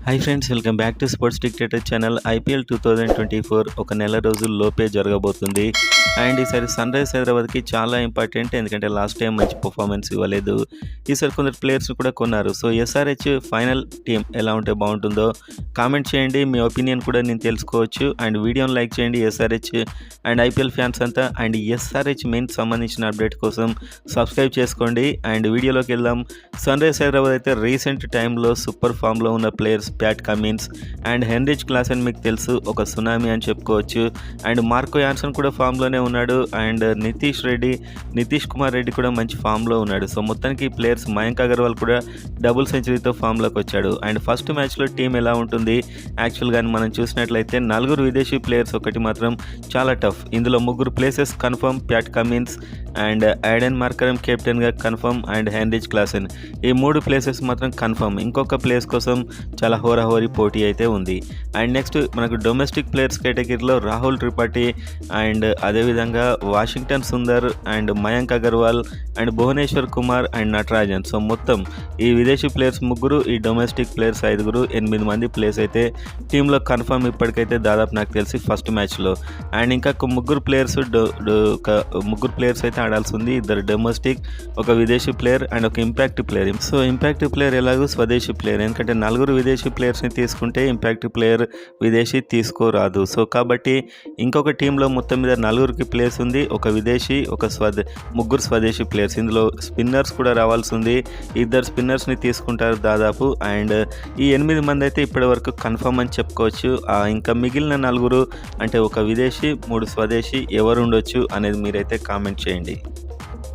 Hi friends, welcome back to sports dictator channel. IPL 2024 ఒక నెల రోజుల్లోపే జరగబోతుంది. అండ్ ఈసారి సన్ రైజ్ హైదరాబాద్కి చాలా ఇంపార్టెంట్, ఎందుకంటే లాస్ట్ టైం మంచి పర్ఫార్మెన్స్ ఇవ్వలేదు. ఈసారి కొందరు ప్లేయర్స్ కూడా కొన్నారు. సో ఎస్ఆర్హెచ్ ఫైనల్ టీం ఎలా ఉంటే బాగుంటుందో కామెంట్ చేయండి. మీ ఒపీనియన్ కూడా నేను తెలుసుకోవచ్చు. అండ్ వీడియోని లైక్ చేయండి. ఎస్ఆర్హెచ్ అండ్ ఐపీఎల్ ఫ్యాన్స్ అంతా. అండ్ ఎస్ఆర్హెచ్ మెయిన్ సంబంధించిన అప్డేట్ కోసం సబ్స్క్రైబ్ చేసుకోండి. అండ్ వీడియోలోకి వెళ్దాం. సన్ రైజ్ హైదరాబాద్ అయితే రీసెంట్ టైంలో సూపర్ ఫామ్లో ఉన్న players Pat Cummins and Heinrich Klaasen మీకు తెలుసు, ఒక సునామీ అని చెప్పుకోవచ్చు. అండ్ మార్కో యాన్సన్ కూడా ఫామ్లోనే ఉన్నాడు. అండ్ నితీష్ కుమార్ రెడ్డి కూడా మంచి ఫామ్లో ఉన్నాడు. సో మొత్తానికి ప్లేయర్స్ మయాంక్ అగర్వాల్ కూడా డబుల్ సెంచరీతో ఫామ్లోకి వచ్చాడు. అండ్ ఫస్ట్ మ్యాచ్లో టీం ఎలా ఉంటుంది యాక్చువల్గా మనం చూసినట్లయితే 4 విదేశీ ప్లేయర్స్ ఒకటి మాత్రం చాలా టఫ్. ఇందులో 3 places confirm, Pat Cummins and Aiden Markram కెప్టెన్గా కన్ఫర్మ్ అండ్ హెన్రిచ్ క్లాసెన్, ఈ 3 ప్లేసెస్ మాత్రం కన్ఫర్మ్. ఇంకొక ప్లేస్ కోసం చాలా హోరాహోరీ పోటీ అయితే ఉంది. అండ్ నెక్స్ట్ మనకు డొమెస్టిక్ ప్లేయర్స్ కేటగిరీలో రాహుల్ త్రిపాఠి అండ్ అదేవిధంగా Washington Sundar and Mayank Agarwal and Bhuvneshwar Kumar and Natarajan. So మొత్తం ఈ విదేశీ ప్లేయర్స్ 3, ఈ డొమెస్టిక్ ప్లేయర్స్ 5, 8 మంది ప్లేయర్స్ అయితే టీంలో కన్ఫర్మ్ ఇప్పటికైతే దాదాపు నాకు తెలిసి ఫస్ట్ మ్యాచ్లో. అండ్ ఇంకా 3 ప్లేయర్స్ అయితే ఆడాల్సి ఉంది. 2 డొమెస్టిక్, ఒక విదేశీ ప్లేయర్ అండ్ ఒక impact player. So impact player ఎలాగో స్వదేశీ ప్లేయర్, ఎందుకంటే 4 విదేశీ ప్లేయర్స్ని తీసుకుంటే ఇంపాక్ట్ ప్లేయర్ విదేశీ తీసుకోరాదు. సో కాబట్టి ఇంకొక టీంలో మొత్తం మీద 4కి ప్లేస్ ఉంది, ఒక విదేశీ, ఒక 3 స్వదేశీ ప్లేయర్స్. ఇందులో స్పిన్నర్స్ కూడా రావాల్సి ఉంది, 2 స్పిన్నర్స్ని తీసుకుంటారు దాదాపు. అండ్ ఈ 8 మంది అయితే ఇప్పటి వరకు కన్ఫర్మ్ అని చెప్పుకోవచ్చు. ఇంకా మిగిలిన 4 అంటే ఒక విదేశీ, 3 స్వదేశీ ఎవరు ఉండొచ్చు అనేది మీరైతే కామెంట్ చేయండి.